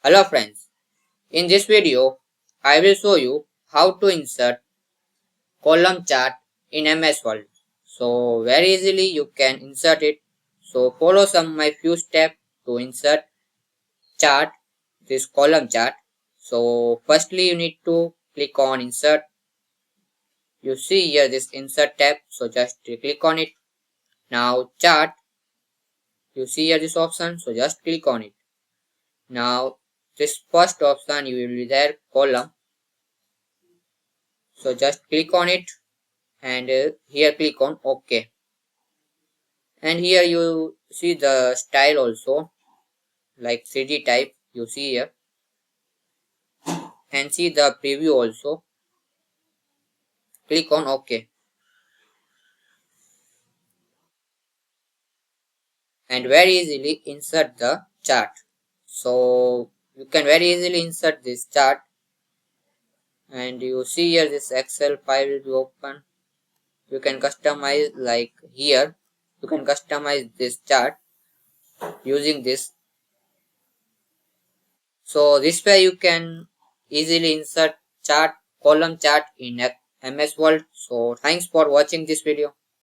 Hello friends, in this video I will show you how to insert column chart in MS Word. So very easily you can insert it. So follow some my few steps to insert chart, this column chart. So firstly you need to click on insert. You see here this insert tab, so just click on it. Now chart, you see here this option, so just click on it. Now this first option you will be there column, so just click on it and here click on OK, and here you see the style also like 3D type you see here, and see the preview also. Click on OK, and very easily insert the chart. So you can very easily insert this chart, and you see here this Excel file will be open. You can customize like here, you can customize this chart using this. So this way you can easily insert chart, column chart in MS Word. So thanks for watching this video.